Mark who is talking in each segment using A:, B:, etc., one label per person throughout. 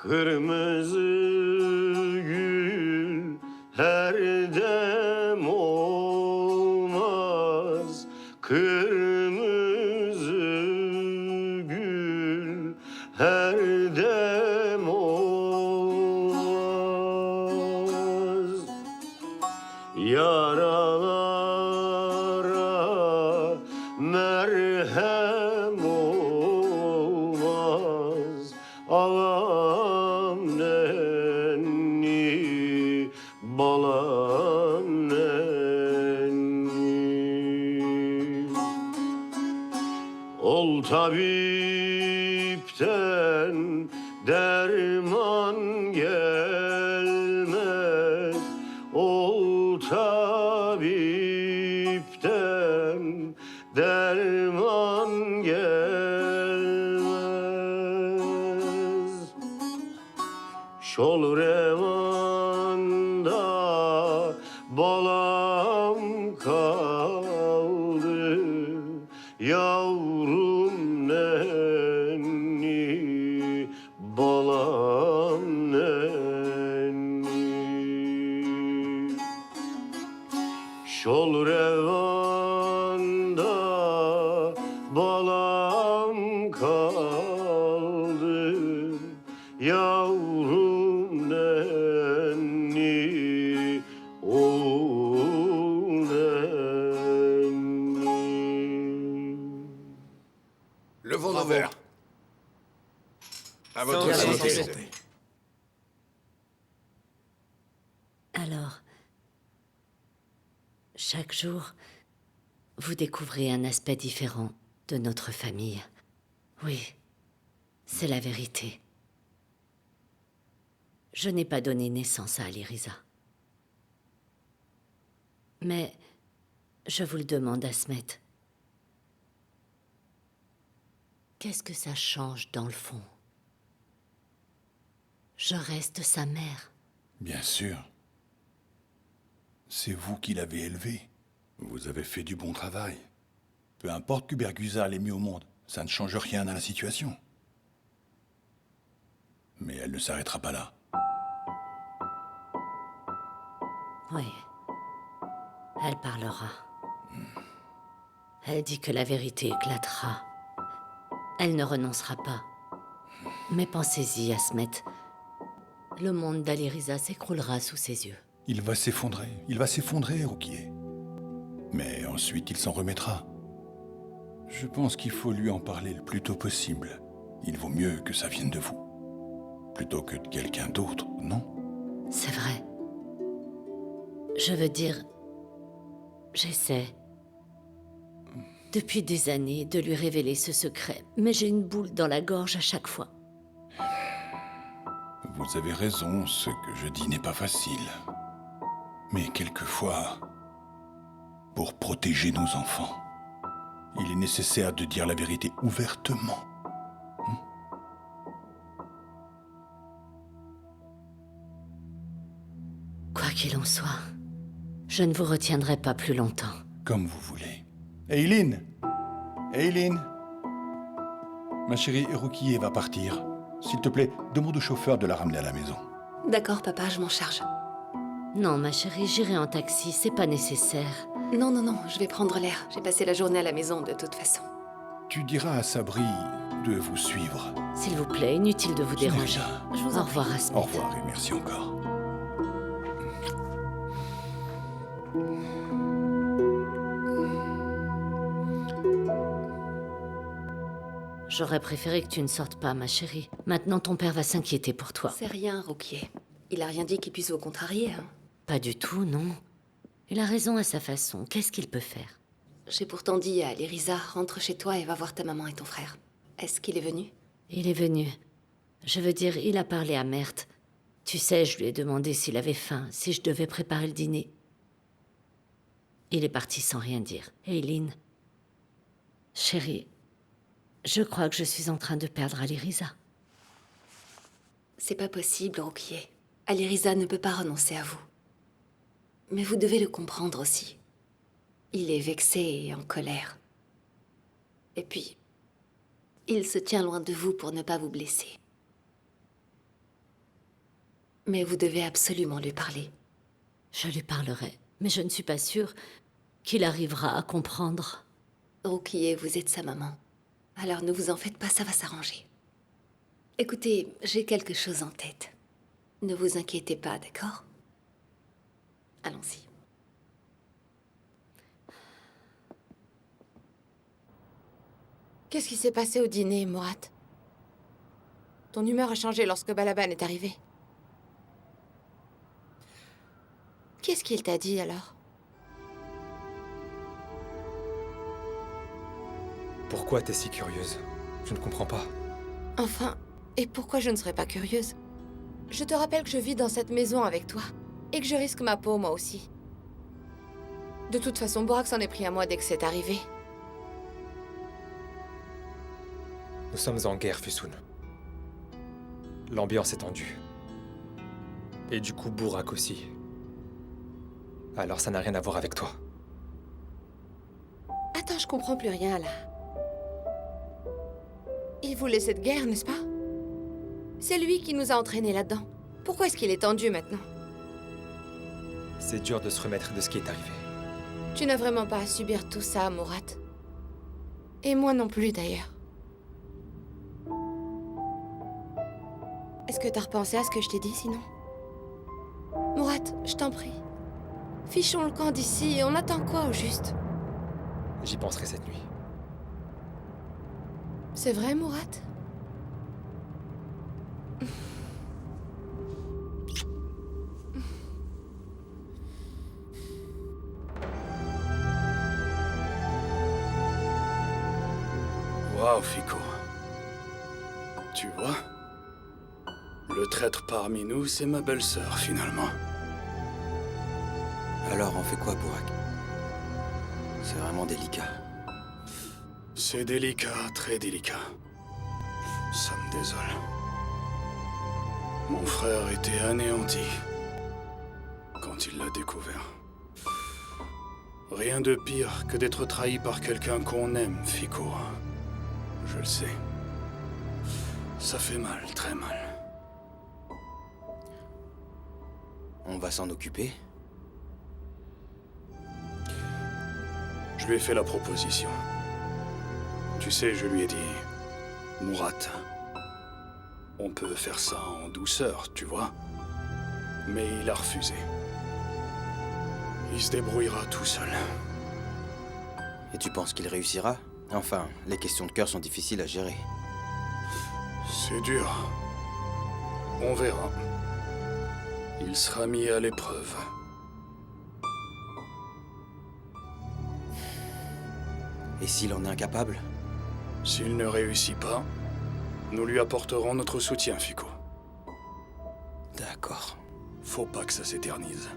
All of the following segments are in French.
A: Kırmızı gül her dem olmaz. Kırmızı gül her dem olmaz. Yaralara merhem olmaz. Ağam nenni, balam nenni. Ol tabipten derman gelmez. Ol tabipten derman gelmez. Şol revanda balam kaldı. Yavrum nenni, balam nenni. Şol revanda balam kaldı. Yavrum nenni, oğul nenni.
B: Levons nos verres. À votre santé.
C: Alors, chaque jour, vous découvrez un aspect différent de notre famille. Oui, c'est la vérité. Je n'ai pas donné naissance à Aliriza. Mais je vous le demande, Asmet. Qu'est-ce que ça change dans le fond? Je reste sa mère.
D: Bien sûr. C'est vous qui l'avez élevée. Vous avez fait du bon travail. Peu importe qu'Ubergusa l'ait mis au monde, ça ne change rien à la situation. Mais elle ne s'arrêtera pas là.
C: Oui. Elle parlera. Elle dit que la vérité éclatera. Elle ne renoncera pas. Mais pensez-y, Asmet. Le monde d'Aliriza s'écroulera sous ses yeux.
D: Il va s'effondrer, Rukiye. Mais ensuite, il s'en remettra. Je pense qu'il faut lui en parler le plus tôt possible. Il vaut mieux que ça vienne de vous, plutôt que de quelqu'un d'autre, non?
C: C'est vrai. Je veux dire, j'essaie, depuis des années, de lui révéler ce secret, mais j'ai une boule dans la gorge à chaque fois.
D: Vous avez raison, ce que je dis n'est pas facile. Mais quelquefois, pour protéger nos enfants, il est nécessaire de dire la vérité ouvertement.
C: Quoi qu'il en soit, je ne vous retiendrai pas plus longtemps.
D: Comme vous voulez. Eileen! Eileen! Ma chérie, Rukiye va partir. S'il te plaît, demande au chauffeur de la ramener à la maison.
E: D'accord, papa, je m'en charge.
C: Non, ma chérie, j'irai en taxi, c'est pas nécessaire.
E: Non, non, non, je vais prendre l'air. J'ai passé la journée à la maison, de toute façon.
D: Tu diras à Sabri de vous suivre.
C: S'il vous plaît, inutile de vous déranger.
E: Je vous
C: Au
E: en prie.
C: revoir, Asmet.
D: Au revoir et merci encore.
C: J'aurais préféré que tu ne sortes pas, ma chérie. Maintenant, ton père va s'inquiéter pour toi.
E: C'est rien, Rukiye. Il a rien dit qui puisse vous contrarier, hein.
C: Pas du tout, non. Il a raison à sa façon. Qu'est-ce qu'il peut faire?
E: J'ai pourtant dit à Aliriza, rentre chez toi et va voir ta maman et ton frère. Est-ce qu'il est venu?
C: Il est venu. Je veux dire, il a parlé à Mert. Tu sais, je lui ai demandé s'il avait faim, si je devais préparer le dîner. Il est parti sans rien dire. Eileen, chérie, je crois que je suis en train de perdre Aliriza.
E: C'est pas possible, Rukiye. Aliriza ne peut pas renoncer à vous. Mais vous devez le comprendre aussi. Il est vexé et en colère. Et puis, il se tient loin de vous pour ne pas vous blesser. Mais vous devez absolument lui parler.
C: Je lui parlerai, mais je ne suis pas sûre qu'il arrivera à comprendre.
E: Rukiye, vous êtes sa maman. Alors ne vous en faites pas, ça va s'arranger. Écoutez, j'ai quelque chose en tête. Ne vous inquiétez pas, d'accord? Allons-y.
F: Qu'est-ce qui s'est passé au dîner, Morat? Ton humeur a changé lorsque Balaban est arrivé. Qu'est-ce qu'il t'a dit, alors?
G: Pourquoi t'es si curieuse? Je ne comprends pas.
F: Enfin, et pourquoi je ne serais pas curieuse? Je te rappelle que je vis dans cette maison avec toi, et que je risque ma peau, moi aussi. De toute façon, Borak s'en est pris à moi dès que c'est arrivé.
G: Nous sommes en guerre, Fusun. L'ambiance est tendue. Et du coup, Burak aussi. Alors ça n'a rien à voir avec toi.
F: Attends, je comprends plus rien, là. Il voulait cette guerre, n'est-ce pas? C'est lui qui nous a entraînés là-dedans. Pourquoi est-ce qu'il est tendu maintenant?
G: C'est dur de se remettre de ce qui est arrivé.
F: Tu n'as vraiment pas à subir tout ça, Morat. Et moi non plus, d'ailleurs. Est-ce que t'as repensé à ce que je t'ai dit, sinon? Morat, je t'en prie. Fichons le camp d'ici et on attend quoi, au juste?
G: J'y penserai cette nuit.
F: C'est vrai, Morat?
B: Waouh, Fico. Tu vois? Le traître parmi nous, c'est ma belle-sœur, finalement.
H: Alors, on fait quoi, Burak? C'est vraiment délicat.
B: C'est délicat, très délicat. Ça me désole. Mon frère était anéanti quand il l'a découvert. Rien de pire que d'être trahi par quelqu'un qu'on aime, Fico. Je le sais. Ça fait mal, très mal.
H: On va s'en occuper?
B: Je lui ai fait la proposition. Tu sais, je lui ai dit... Murat, on peut faire ça en douceur, tu vois. Mais il a refusé. Il se débrouillera tout seul.
H: Et tu penses qu'il réussira? Enfin, les questions de cœur sont difficiles à gérer.
B: C'est dur. On verra. Il sera mis à l'épreuve.
H: Et s'il en est incapable?
B: S'il ne réussit pas, nous lui apporterons notre soutien, Fico.
H: D'accord.
B: Faut pas que ça s'éternise.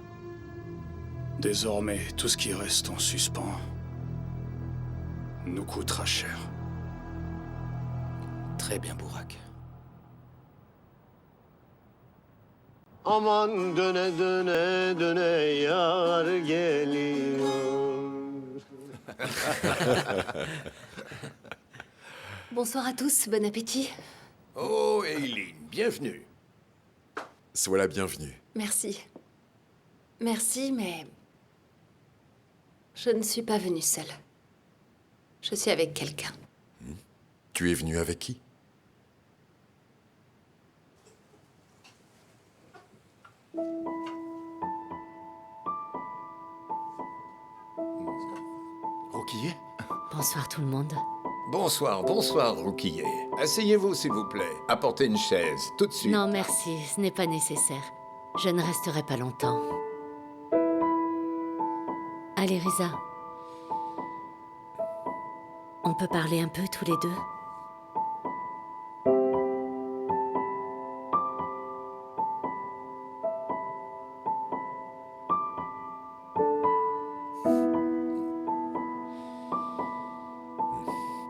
B: Désormais, tout ce qui reste en suspens nous coûtera cher.
H: Très bien, Burak.
A: Aman döne döne döne yar geliyor.
E: Bonsoir à tous, bon appétit.
B: Oh, Eileen, bienvenue.
I: Sois la bienvenue.
E: Merci. Merci, mais... je ne suis pas venue seule. Je suis avec quelqu'un.
I: Tu es venu avec qui?
B: Rukiye?
C: Bonsoir tout le monde.
J: Bonsoir, bonsoir, Rukiye. Asseyez-vous, s'il vous plaît. Apportez une chaise, tout de suite.
C: Non, merci, ce n'est pas nécessaire. Je ne resterai pas longtemps. Allez, Riza. On peut parler un peu tous les deux?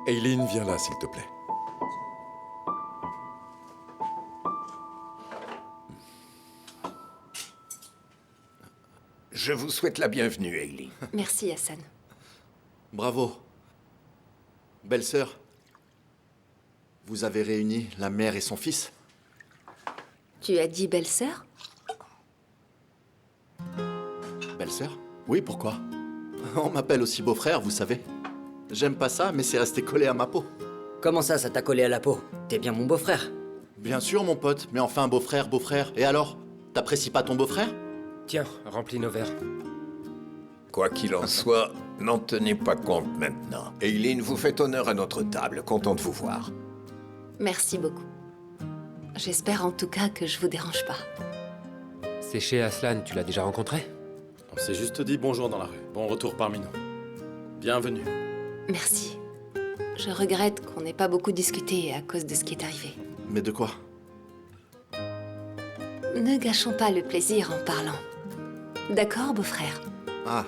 I: Eileen, viens là, s'il te plaît.
J: Je vous souhaite la bienvenue, Eileen.
E: Merci, Hassan.
K: Bravo. Belle-sœur, vous avez réuni la mère et son fils?
E: Tu as dit belle-sœur?
K: belle-sœur? Oui, pourquoi? On m'appelle aussi beau-frère, vous savez. J'aime pas ça, mais c'est resté collé à ma peau.
L: Comment ça t'a collé à la peau? T'es bien mon beau-frère.
K: Bien sûr, mon pote, mais enfin, beau-frère, beau-frère. Et alors? T'apprécies pas ton beau-frère?
G: Tiens, remplis nos verres.
J: Quoi qu'il en soit, n'en tenez pas compte maintenant. Eileen, vous faites honneur à notre table, content de vous voir.
E: Merci beaucoup. J'espère en tout cas que je vous dérange pas.
G: C'est chez Aslan, tu l'as déjà rencontré?
M: On s'est juste dit bonjour dans la rue. Bon retour parmi nous. Bienvenue.
E: Merci. Je regrette qu'on n'ait pas beaucoup discuté à cause de ce qui est arrivé.
K: Mais de quoi?
E: Ne gâchons pas le plaisir en parlant. D'accord, beau-frère?
K: Ah.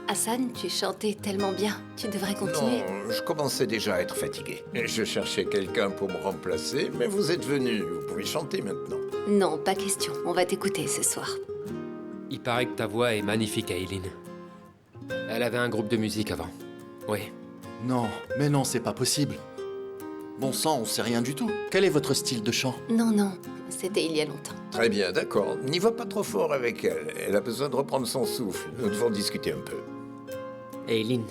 E: Hassan, tu chantais tellement bien. Tu devrais continuer.
J: Non, je commençais déjà à être fatigué. Je cherchais quelqu'un pour me remplacer, mais vous êtes venu. Vous pouvez chanter maintenant.
E: Non, pas question. On va t'écouter ce soir.
G: Il paraît que ta voix est magnifique, Eileen. Elle avait un groupe de musique avant. Oui.
K: Non, mais non, c'est pas possible. Bon sang, on sait rien du tout. Quel est votre style de chant?
E: Non, non. C'était il y a longtemps.
J: Très bien, d'accord. N'y va pas trop fort avec elle. Elle a besoin de reprendre son souffle. Nous devons discuter un peu.
L: Eileen,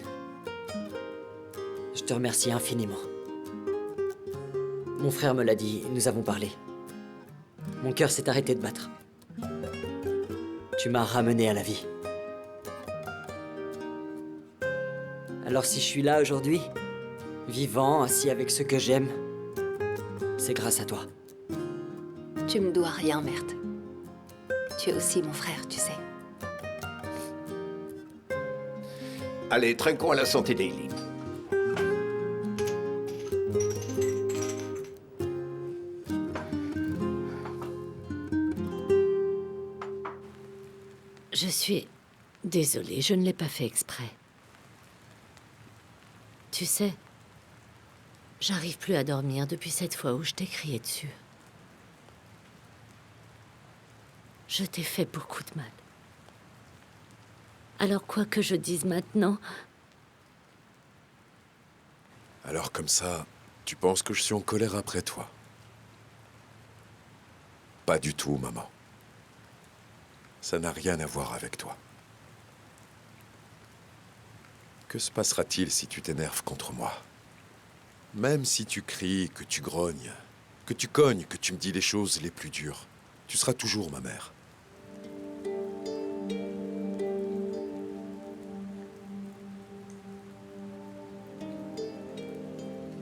L: je te remercie infiniment. Mon frère me l'a dit, nous avons parlé. Mon cœur s'est arrêté de battre. Tu m'as ramené à la vie. Alors si je suis là aujourd'hui, vivant, assis avec ceux que j'aime, c'est grâce à toi.
E: Tu me dois rien, Mert. Tu es aussi mon frère, tu sais.
J: Allez, trinquons à la santé d'Eileen.
C: Je suis désolée, je ne l'ai pas fait exprès. Tu sais, j'arrive plus à dormir depuis cette fois où je t'ai crié dessus. Je t'ai fait beaucoup de mal. Alors quoi que je dise maintenant...
I: Alors comme ça, tu penses que je suis en colère après toi? Pas du tout, maman. Ça n'a rien à voir avec toi. Que se passera-t-il si tu t'énerves contre moi? Même si tu cries, que tu grognes, que tu cognes, que tu me dis les choses les plus dures, tu seras toujours ma mère.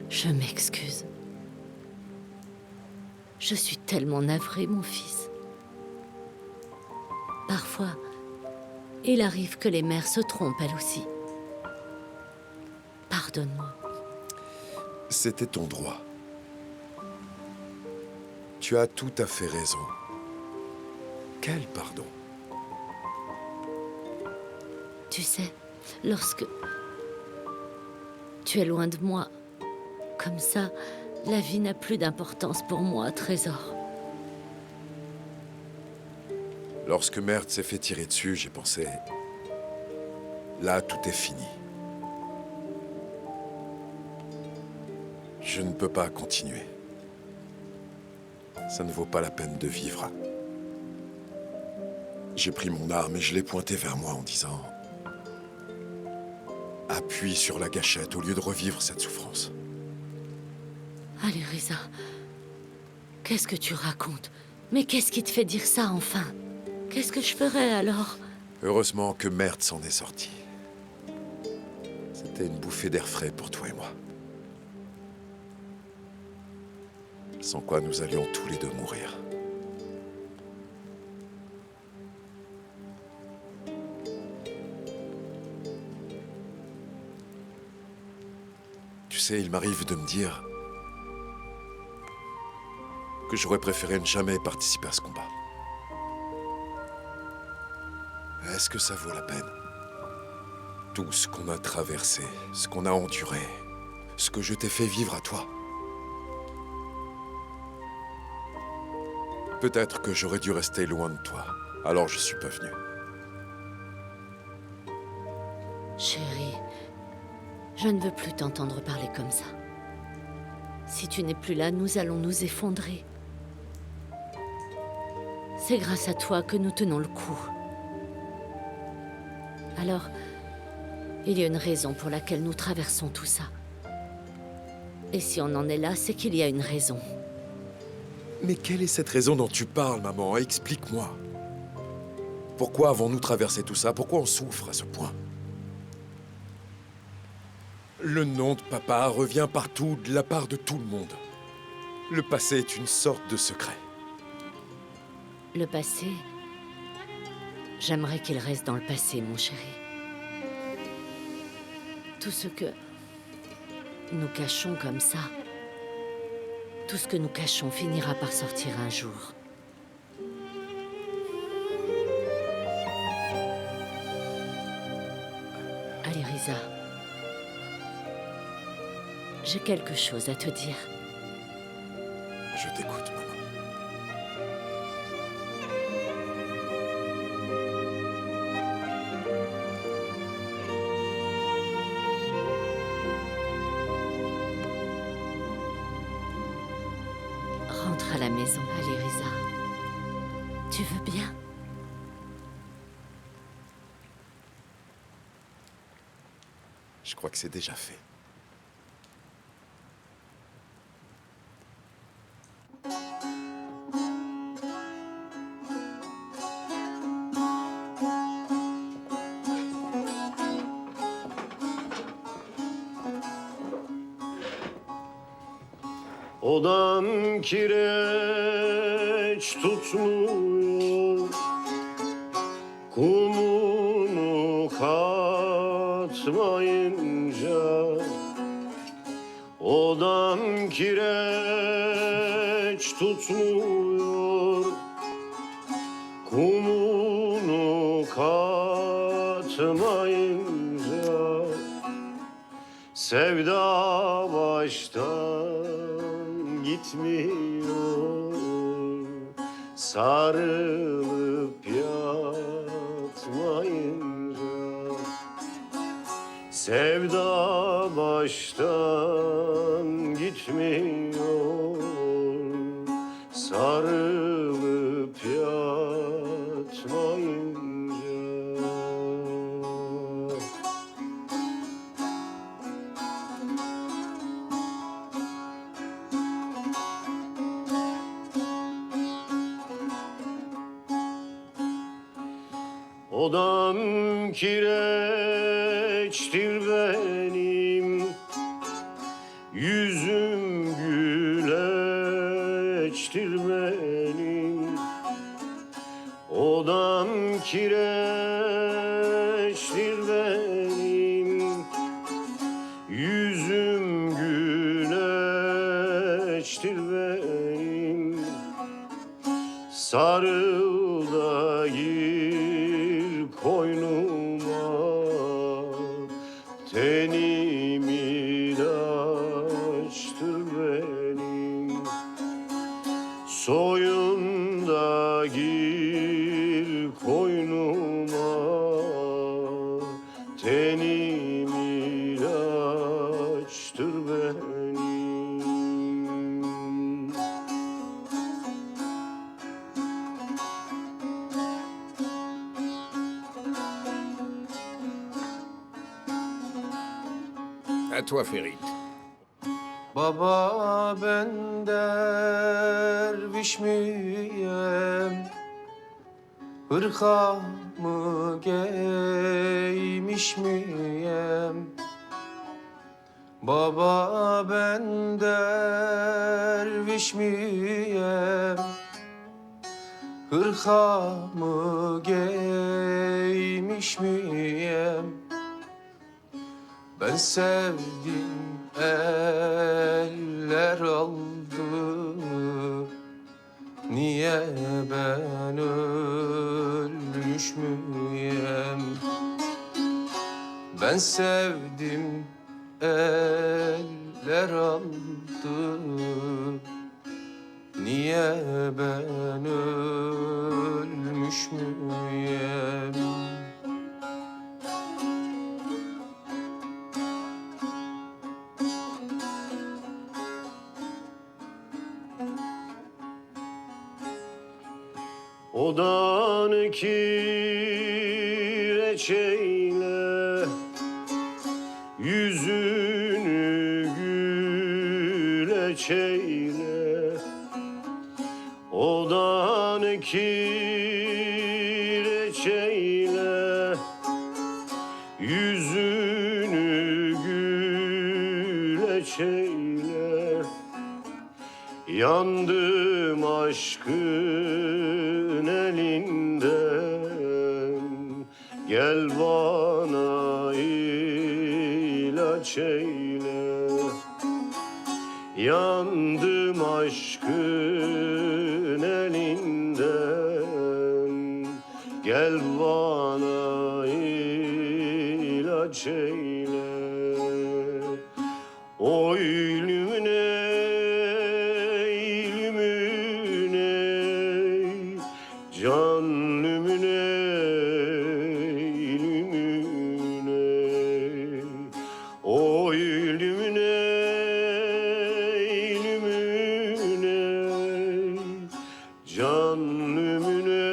C: Je m'excuse. Je suis tellement navrée, mon fils. Parfois, il arrive que les mères se trompent elles aussi. Pardonne-moi.
I: C'était ton droit. Tu as tout à fait raison. Quel pardon?
C: Tu sais, lorsque tu es loin de moi, comme ça, la vie n'a plus d'importance pour moi, Trésor.
I: Lorsque Mert s'est fait tirer dessus, j'ai pensé... Là, tout est fini. Je ne peux pas continuer. Ça ne vaut pas la peine de vivre. J'ai pris mon arme et je l'ai pointée vers moi en disant... Appuie sur la gâchette au lieu de revivre cette souffrance.
C: Allez, Riza. Qu'est-ce que tu racontes? Mais qu'est-ce qui te fait dire ça, enfin? Qu'est-ce que je ferais, alors?
I: Heureusement que Mert s'en est sorti. C'était une bouffée d'air frais pour toi et moi. Sans quoi nous allions tous les deux mourir. Tu sais, il m'arrive de me dire que j'aurais préféré ne jamais participer à ce combat. Est-ce que ça vaut la peine? Tout ce qu'on a traversé, ce qu'on a enduré, ce que je t'ai fait vivre à toi. Peut-être que j'aurais dû rester loin de toi, alors je suis pas venu.
C: Chérie, je ne veux plus t'entendre parler comme ça. Si tu n'es plus là, nous allons nous effondrer. C'est grâce à toi que nous tenons le coup. Alors, il y a une raison pour laquelle nous traversons tout ça. Et si on en est là, c'est qu'il y a une raison.
I: Mais quelle est cette raison dont tu parles, maman? Explique-moi. Pourquoi avons-nous traversé tout ça? Pourquoi on souffre à ce point? Le nom de papa revient partout, de la part de tout le monde. Le passé est une sorte de secret.
C: Le passé... J'aimerais qu'il reste dans le passé, mon chéri. Tout ce que nous cachons comme ça, tout ce que nous cachons finira par sortir un jour. Allez, Risa. J'ai quelque chose à te dire.
I: Je t'écoute, maman.
C: Rentre à la maison. Allez, Risa. Tu veux bien?
I: Je crois que c'est déjà fait.
A: Odam kireç tutmuyor, kumunu katmayınca. Odam kireç tutmuyor, kumunu katmayınca. Sevda baştan gitmiyor, sarılıp yatmayınca. Sevda baştan gitmiyor, sarılıp yatmayınca. Odam kireçtir benim, yüzüm güleçtir benim. Odam kireçtir benim, yüzüm güleçtir benim. Sarıl da gir koynuma, tenimi açtır benim. Soyun da gir koynuma, tenimi açtır benim.
J: À toi, Ferit.
N: Baba ben derviş miyim? Hırkamı giymiş miyim? Baba ben derviş miyim? Hırkamı giymiş miyim? Ben sevdim eller aldı. Niye ben ölmüş müyem? Ben sevdim eller aldı. Niye ben ölmüş müyem?
A: Odan kireçeyle yüzünü güleçeyle. Odan kireçeyle yüzünü güleçeyle. Yandım aşkın elinden, gel bana ilaç eyle. Yandım aşkın elinden, gel bana ilaç eyle. Oy lümüne, lümüne, can lümüne, lümüne. Oy lümüne, lümüne, can lümüne,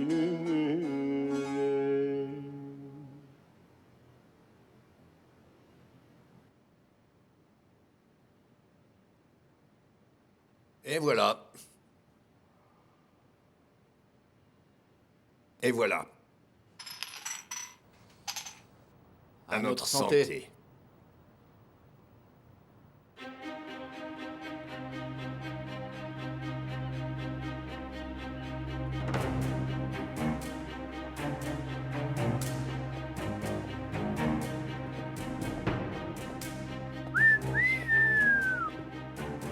A: lümüne.
J: Et voilà. Et voilà. À notre santé.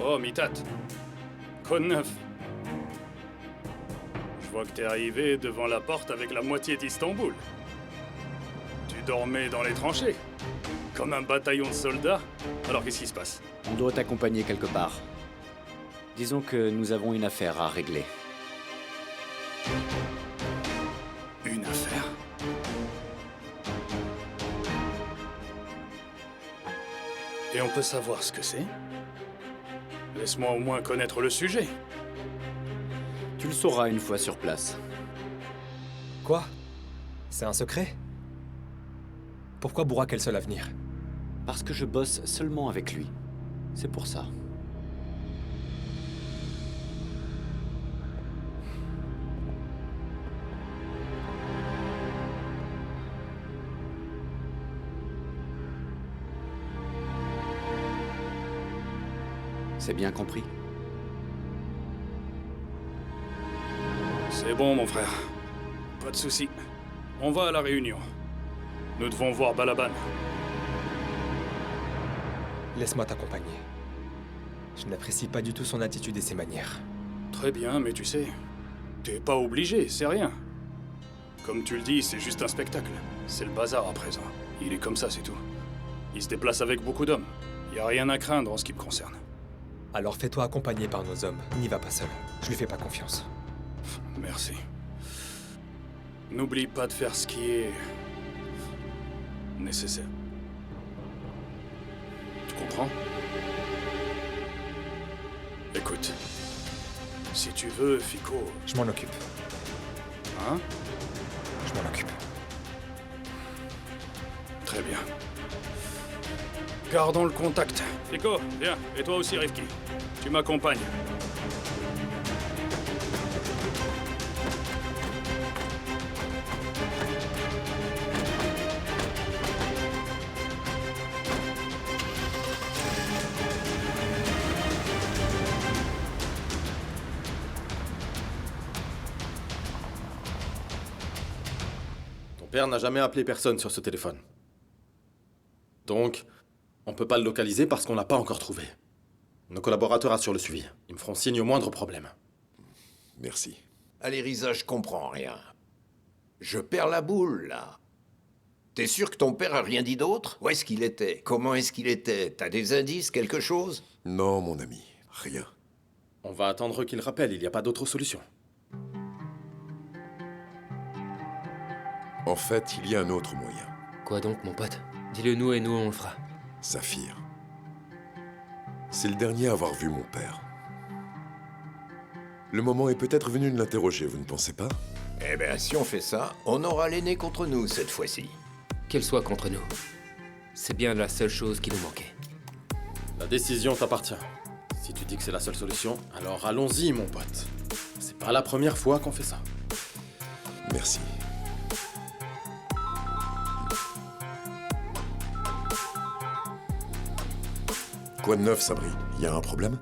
B: Oh, Mitat. Quoi de neuf? Je vois que t'es arrivé devant la porte avec la moitié d'Istanbul. Tu dormais dans les tranchées, comme un bataillon de soldats. Alors qu'est-ce qui se passe?
O: On doit t'accompagner quelque part. Disons que nous avons une affaire à régler.
B: Une affaire? Et on peut savoir ce que c'est? Laisse-moi au moins connaître le sujet.
O: Tu le sauras une fois sur place.
G: Quoi? C'est un secret? Pourquoi Bourak est le seul à venir?
O: Parce que je bosse seulement avec lui. C'est pour ça. C'est bien compris?
B: C'est bon, mon frère. Pas de souci. On va à la réunion. Nous devons voir Balaban.
G: Laisse-moi t'accompagner. Je n'apprécie pas du tout son attitude et ses manières.
B: Très bien, mais tu sais, t'es pas obligé, c'est rien. Comme tu le dis, c'est juste un spectacle. C'est le bazar à présent. Il est comme ça, c'est tout. Il se déplace avec beaucoup d'hommes. Y a rien à craindre en ce qui me concerne.
G: Alors fais-toi accompagner par nos hommes. N'y va pas seul. Je lui fais pas confiance.
B: Merci. N'oublie pas de faire ce qui est nécessaire. Tu comprends? Écoute, si tu veux, Fico...
G: Je m'en occupe.
B: Hein?
G: Je m'en occupe.
B: Très bien. Gardons le contact. Fico, viens. Et toi aussi, Rifki. Tu m'accompagnes.
M: Ton père n'a jamais appelé personne sur ce téléphone. Donc, on peut pas le localiser parce qu'on l'a pas encore trouvé. Nos collaborateurs assurent le suivi. Ils me feront signe au moindre problème.
I: Merci.
J: Allez, Risa, je comprends rien. Je perds la boule, là. T'es sûr que ton père a rien dit d'autre? Où est-ce qu'il était? Comment est-ce qu'il était? T'as des indices, quelque chose?
I: Non, mon ami, rien.
M: On va attendre qu'il rappelle, il n'y a pas d'autre solution.
I: En fait, il y a un autre moyen.
P: Quoi donc, mon pote? Dis-le nous et nous, on le fera.
I: Saphir. C'est le dernier à avoir vu mon père. Le moment est peut-être venu de l'interroger, vous ne pensez pas?
J: Eh bien, si on fait ça, on aura l'aîné contre nous cette fois-ci.
P: Qu'elle soit contre nous. C'est bien la seule chose qui nous manquait.
M: La décision t'appartient. Si tu dis que c'est la seule solution, alors allons-y, mon pote. C'est pas la première fois qu'on fait ça.
I: Merci. Quoi de neuf, Sabri? Y a un problème?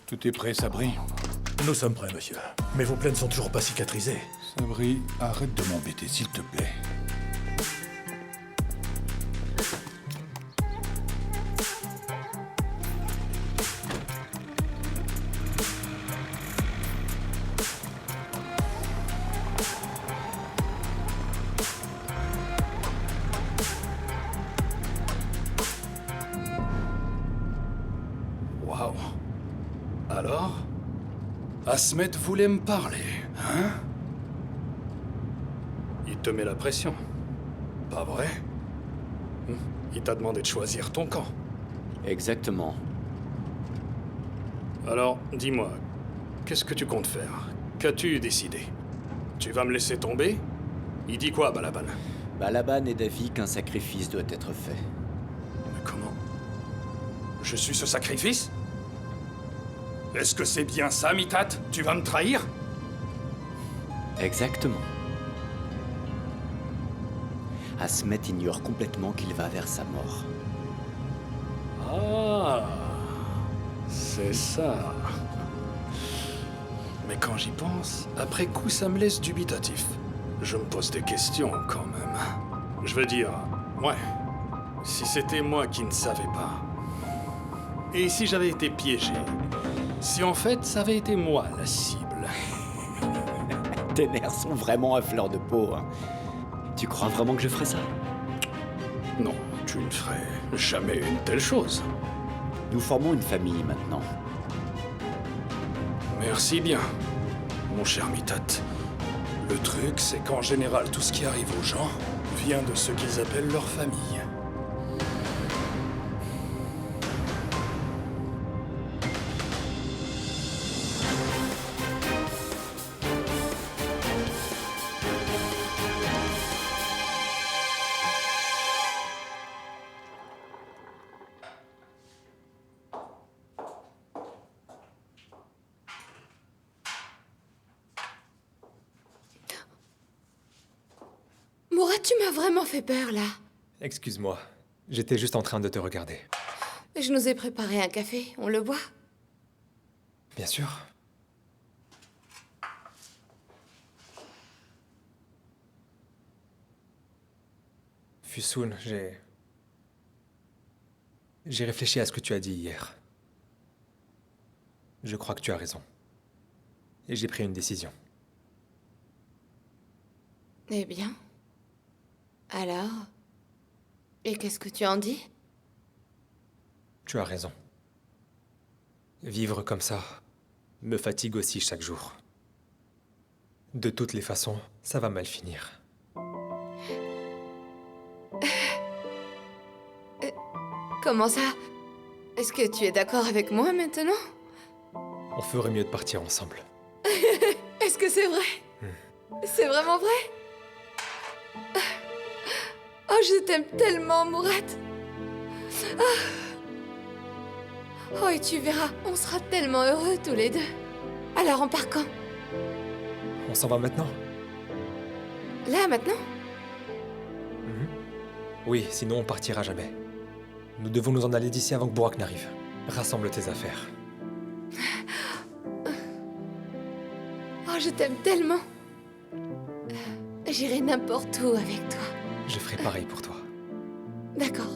D: Tout est prêt, Sabri?
B: Nous sommes prêts, monsieur. Mais vos plaies ne sont toujours pas cicatrisées.
D: Sabri, arrête de m'embêter, s'il te plaît.
B: Waouh. Alors? Asmet voulait me parler, hein? Il te met la pression. Pas vrai? Il t'a demandé de choisir ton camp.
O: Exactement.
B: Alors, dis-moi, qu'est-ce que tu comptes faire? Qu'as-tu décidé? Tu vas me laisser tomber? Il dit quoi, Balaban?
O: Balaban est d'avis qu'un sacrifice doit être fait.
B: Mais comment? Je suis ce sacrifice? Est-ce que c'est bien ça, Mitat? Tu vas me trahir?
O: Exactement. Asmet ignore complètement qu'il va vers sa mort.
B: Ah, c'est ça. Mais quand j'y pense, après coup, ça me laisse dubitatif. Je me pose des questions quand même. Je veux dire, ouais, si c'était moi qui ne savais pas, et si j'avais été piégé, si en fait ça avait été moi la cible.
O: Tes nerfs sont vraiment à fleur de peau, hein. Tu crois vraiment que je ferais ça?
B: Non, tu ne ferais jamais une telle chose.
O: Nous formons une famille maintenant.
B: Merci bien, mon cher Mitat. Le truc, c'est qu'en général, tout ce qui arrive aux gens vient de ce qu'ils appellent leur famille.
F: Mourad, tu m'as vraiment fait peur, là.
G: Excuse-moi. J'étais juste en train de te regarder.
F: Je nous ai préparé un café. On le boit?
G: Bien sûr. Fusoun, j'ai réfléchi à ce que tu as dit hier. Je crois que tu as raison. Et j'ai pris une décision.
F: Eh bien. Alors? Et qu'est-ce que tu en dis?
G: Tu as raison. Vivre comme ça me fatigue aussi chaque jour. De toutes les façons, ça va mal finir.
F: Comment ça? Est-ce que tu es d'accord avec moi maintenant?
G: On ferait mieux de partir ensemble.
F: Est-ce que c'est vrai? C'est vraiment vrai? Oh, je t'aime tellement, Mourad. Oh, et tu verras, on sera tellement heureux tous les deux. Alors, on part quand?
G: On s'en va maintenant?
F: Là, maintenant?
G: Oui, sinon on partira jamais. Nous devons nous en aller d'ici avant que Burak n'arrive. Rassemble tes affaires.
F: Oh, je t'aime tellement. J'irai n'importe où avec toi.
G: Je ferai pareil pour toi.
F: D'accord.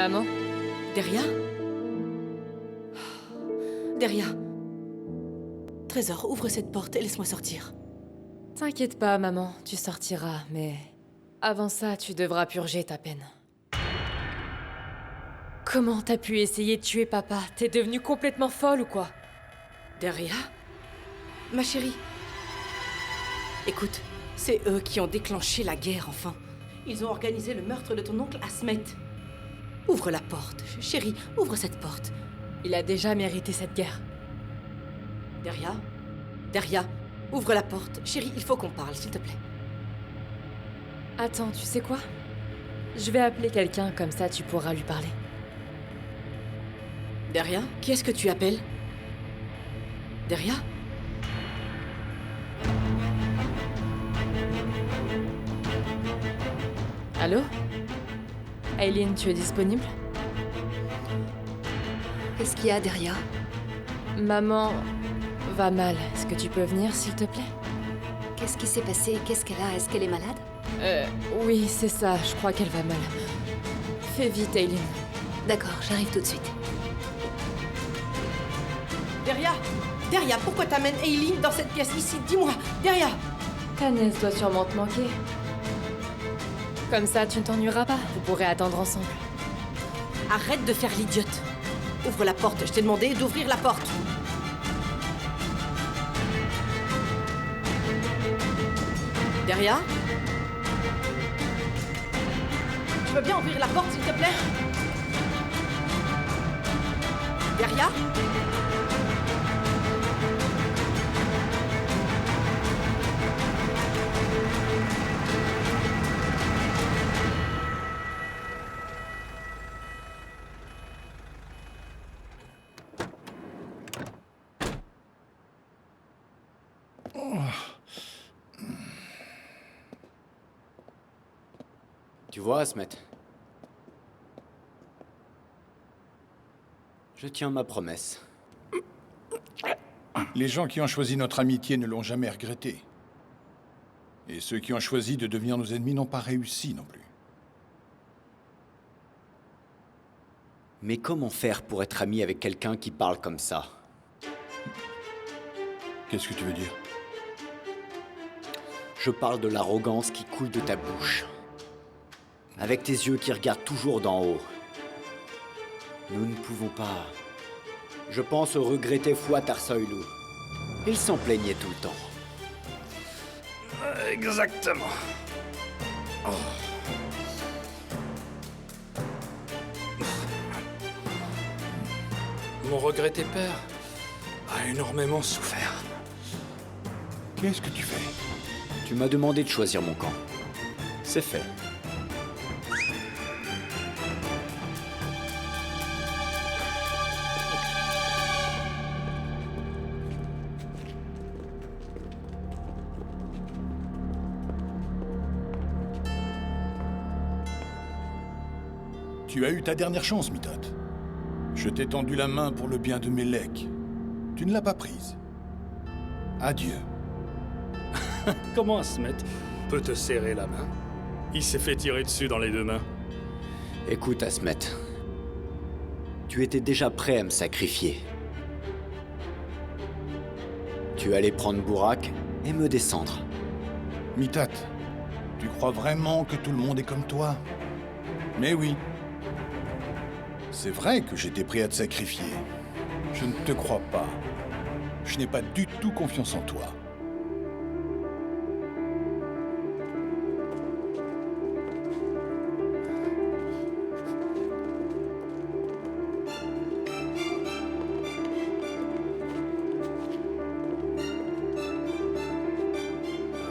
Q: Maman?
R: Deria? Deria. Trésor, ouvre cette porte et laisse-moi sortir.
Q: T'inquiète pas, maman, tu sortiras, mais... Avant ça, tu devras purger ta peine. Comment t'as pu essayer de tuer papa? T'es devenue complètement folle ou quoi?
R: Deria? Ma chérie. Écoute, c'est eux qui ont déclenché la guerre, enfin. Ils ont organisé le meurtre de ton oncle Asmet. Ouvre la porte, chérie, ouvre cette porte.
Q: Il a déjà mérité cette guerre.
R: Deria? Deria, ouvre la porte. Chérie, il faut qu'on parle, s'il te plaît.
Q: Attends, tu sais quoi? Je vais appeler quelqu'un, comme ça tu pourras lui parler.
R: Deria, qui est-ce que tu appelles? Deria?
Q: Allô? Aileen, tu es disponible?
E: Qu'est-ce qu'il y a, Deria?
Q: Maman va mal. Est-ce que tu peux venir, s'il te plaît?
E: Qu'est-ce qui s'est passé? Qu'est-ce qu'elle a? Est-ce qu'elle est malade?
Q: Oui, c'est ça. Je crois qu'elle va mal. Fais vite, Aileen.
E: D'accord, j'arrive tout de suite.
R: Deria! Deria, pourquoi t'amènes Aileen dans cette pièce ici? Dis-moi! Deria!
Q: Ta nièce doit sûrement te manquer. Comme ça, tu ne t'ennuieras pas. Vous pourrez attendre ensemble.
R: Arrête de faire l'idiote. Ouvre la porte. Je t'ai demandé d'ouvrir la porte. Deria? Tu veux bien ouvrir la porte, s'il te plaît? Deria?
O: Tu vois, Asmet, je tiens ma promesse.
D: Les gens qui ont choisi notre amitié ne l'ont jamais regretté. Et ceux qui ont choisi de devenir nos ennemis n'ont pas réussi non plus.
O: Mais comment faire pour être ami avec quelqu'un qui parle comme ça?
D: Qu'est-ce que tu veux dire?
O: Je parle de l'arrogance qui coule de ta bouche. Avec tes yeux qui regardent toujours d'en haut. Nous ne pouvons pas... Je pense au regretté Fouad Arsoylou. Il s'en plaignait tout le temps.
B: Exactement. Mon regretté père a énormément souffert.
D: Qu'est-ce que tu fais?
O: Tu m'as demandé de choisir mon camp. C'est fait.
D: Tu as eu ta dernière chance, Mitat. Je t'ai tendu la main pour le bien de Melek. Tu ne l'as pas prise. Adieu.
B: Comment Asmet peut te serrer la main? Il s'est fait tirer dessus dans les deux mains.
O: Écoute, Asmet. Tu étais déjà prêt à me sacrifier. Tu allais prendre Bourak et me descendre.
D: Mitat, tu crois vraiment que tout le monde est comme toi? Mais oui. C'est vrai que j'étais prêt à te sacrifier. Je ne te crois pas. Je n'ai pas du tout confiance en toi.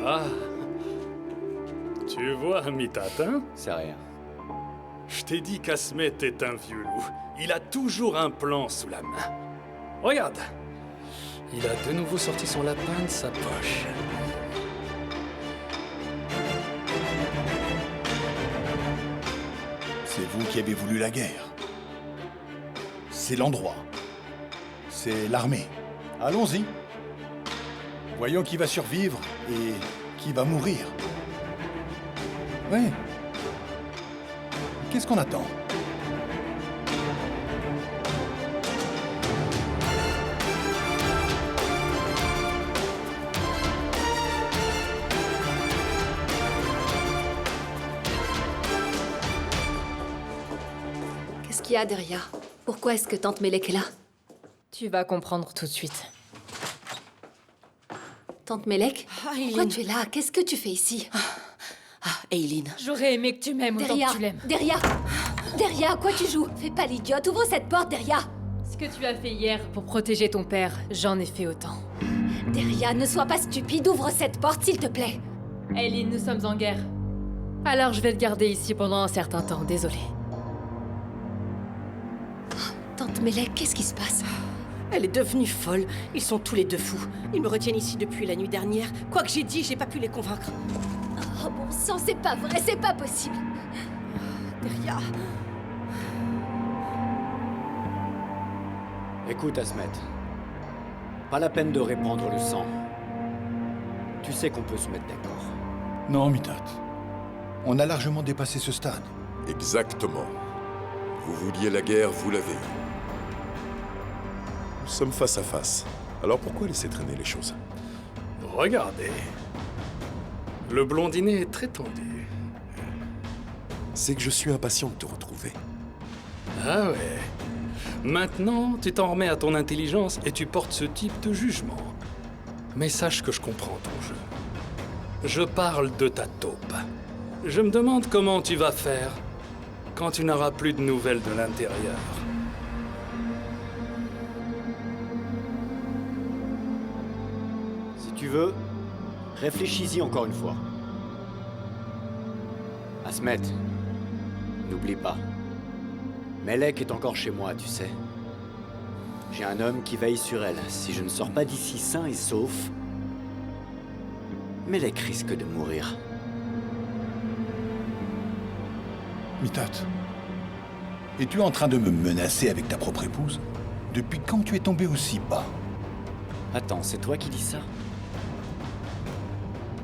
B: Ah. Tu vois, Mitat, hein?
O: C'est rien.
B: Je t'ai dit qu'Asmet est un vieux loup. Il a toujours un plan sous la main. Regarde. Il a de nouveau sorti son lapin de sa poche.
D: C'est vous qui avez voulu la guerre. C'est l'endroit. C'est l'armée. Allons-y. Voyons qui va survivre et qui va mourir. Ouais. Qu'est-ce qu'on attend?
E: qu'il y a, Deria? Pourquoi est-ce que Tante Melek est là?
Q: Tu vas comprendre tout de suite.
E: Tante Melek?
R: Ah,
E: Pourquoi tu es là? Qu'est-ce que tu fais ici?
R: Aileen.
Q: J'aurais aimé que tu m'aimes autant
E: Deria,
Q: que tu l'aimes.
E: Deria! Deria, à quoi tu joues? Fais pas l'idiote, ouvre cette porte, Deria!
Q: Ce que tu as fait hier pour protéger ton père, j'en ai fait autant.
E: Deria, ne sois pas stupide, ouvre cette porte, s'il te plaît!
Q: Aileen, nous sommes en guerre. Alors je vais te garder ici pendant un certain temps, désolée.
E: Tante Melek, qu'est-ce qui se passe?
R: Elle est devenue folle. Ils sont tous les deux fous. Ils me retiennent ici depuis la nuit dernière. Quoi que j'ai dit, j'ai pas pu les convaincre.
E: Oh bon sang, c'est pas vrai, c'est pas possible!
R: Deria.
O: Écoute, Asmet. Pas la peine de répandre le sang. Tu sais qu'on peut se mettre d'accord.
D: Non, Mitat. On a largement dépassé ce stade.
I: Exactement. Vous vouliez la guerre, vous l'avez eue. Nous sommes face à face. Alors pourquoi laisser traîner les choses?
B: Regardez. Le blondinet est très tendu.
I: C'est que je suis impatient de te retrouver.
B: Ah ouais. Maintenant, tu t'en remets à ton intelligence et tu portes ce type de jugement. Mais sache que je comprends ton jeu. Je parle de ta taupe. Je me demande comment tu vas faire quand tu n'auras plus de nouvelles de l'intérieur.
O: Si tu veux, réfléchis-y encore une fois. Asmet, n'oublie pas. Melek est encore chez moi, tu sais. J'ai un homme qui veille sur elle. Si je ne sors pas d'ici sain et sauf, Melek risque de mourir.
D: Mitat, es-tu en train de me menacer avec ta propre épouse? Depuis quand tu es tombé aussi bas?
O: Attends, c'est toi qui dis ça?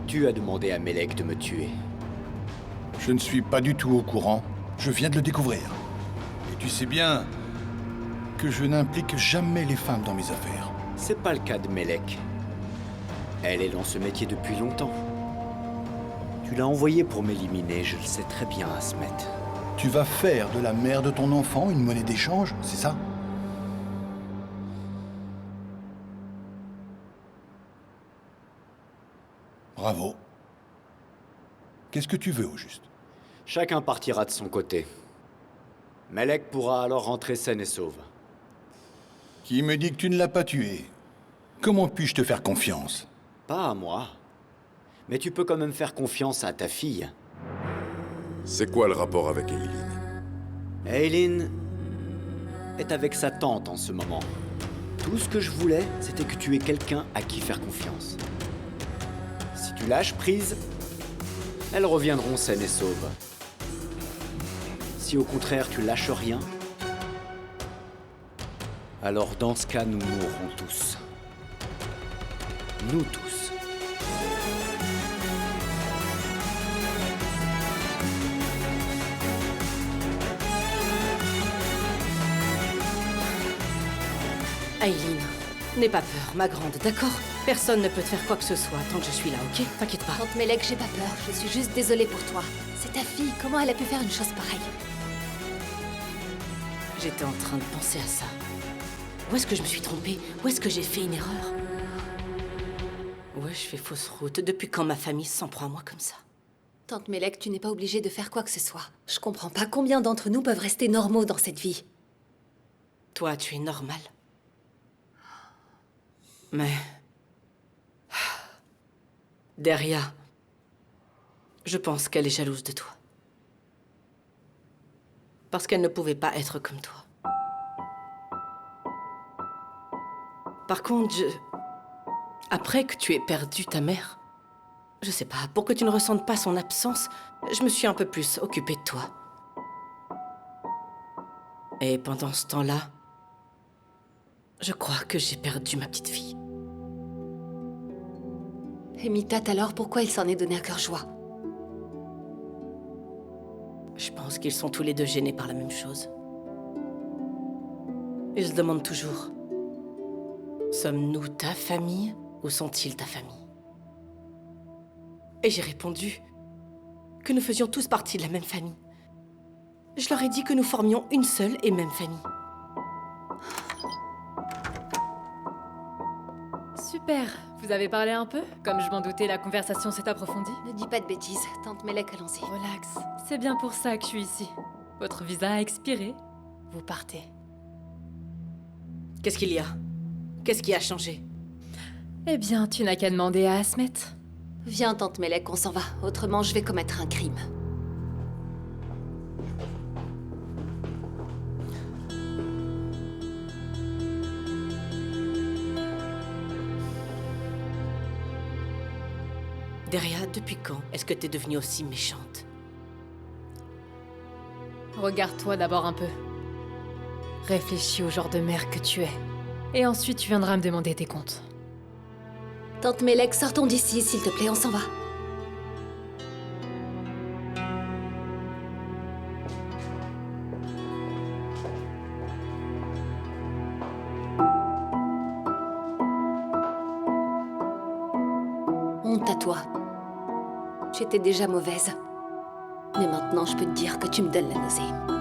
O: Tu as demandé à Melek de me tuer.
D: Je ne suis pas du tout au courant. Je viens de le découvrir. Et tu sais bien que je n'implique jamais les femmes dans mes affaires.
O: C'est pas le cas de Melek. Elle est dans ce métier depuis longtemps. Tu l'as envoyée pour m'éliminer, je le sais très bien, Asmet.
D: Tu vas faire de la mère de ton enfant une monnaie d'échange, c'est ça? Bravo. Qu'est-ce que tu veux au juste?
O: Chacun partira de son côté. Melek pourra alors rentrer saine et sauve.
D: Qui me dit que tu ne l'as pas tué? Comment puis-je te faire confiance?
O: Pas à moi. Mais tu peux quand même faire confiance à ta fille.
I: C'est quoi le rapport avec Aileen?
O: Aileen est avec sa tante en ce moment. Tout ce que je voulais, c'était que tu aies quelqu'un à qui faire confiance. Si tu lâches prise, elles reviendront saines et sauves. Si au contraire tu lâches rien, alors dans ce cas, nous mourrons tous. Nous tous.
R: Aileen, n'aie pas peur, ma grande, d'accord? Personne ne peut te faire quoi que ce soit tant que je suis là, ok? T'inquiète pas.
E: Tante Melek, j'ai pas peur, je suis juste désolée pour toi. C'est ta fille, comment elle a pu faire une chose pareille?
R: J'étais en train de penser à ça. Où est-ce que je me suis trompée? Où est-ce que j'ai fait une erreur? Ouais, je fais fausse route. Depuis quand ma famille s'en prend à moi comme ça?
E: Tante Melek, tu n'es pas obligée de faire quoi que ce soit. Je comprends pas combien d'entre nous peuvent rester normaux dans cette vie.
R: Toi, tu es normal. Mais... Deria, je pense qu'elle est jalouse de toi. Parce qu'elle ne pouvait pas être comme toi. Par contre, après que tu aies perdu ta mère, je sais pas, pour que tu ne ressentes pas son absence, je me suis un peu plus occupée de toi. Et pendant ce temps-là, je crois que j'ai perdu ma petite fille.
E: Et Mitat, alors pourquoi il s'en est donné à cœur joie?
R: Je pense qu'ils sont tous les deux gênés par la même chose. Ils se demandent toujours, sommes-nous ta famille ou sont-ils ta famille? Et j'ai répondu que nous faisions tous partie de la même famille. Je leur ai dit que nous formions une seule et même famille.
Q: Super. Vous avez parlé un peu? Comme je m'en doutais, la conversation s'est approfondie.
E: Ne dis pas de bêtises. Tante Melek, allons-y.
Q: Relax. C'est bien pour ça que je suis ici. Votre visa a expiré. Vous partez.
R: Qu'est-ce qu'il y a? Qu'est-ce qui a changé?
Q: Eh bien, tu n'as qu'à demander à Asmet.
E: Viens, Tante Melek, on s'en va. Autrement, je vais commettre un crime.
R: Deria, depuis quand est-ce que t'es devenue aussi méchante?
Q: Regarde-toi d'abord un peu. Réfléchis au genre de mère que tu es. Et ensuite, tu viendras me demander tes comptes.
E: Tante Melek, sortons d'ici, s'il te plaît, on s'en va. Honte à toi. J'étais déjà mauvaise. Mais maintenant, je peux te dire que tu me donnes la nausée.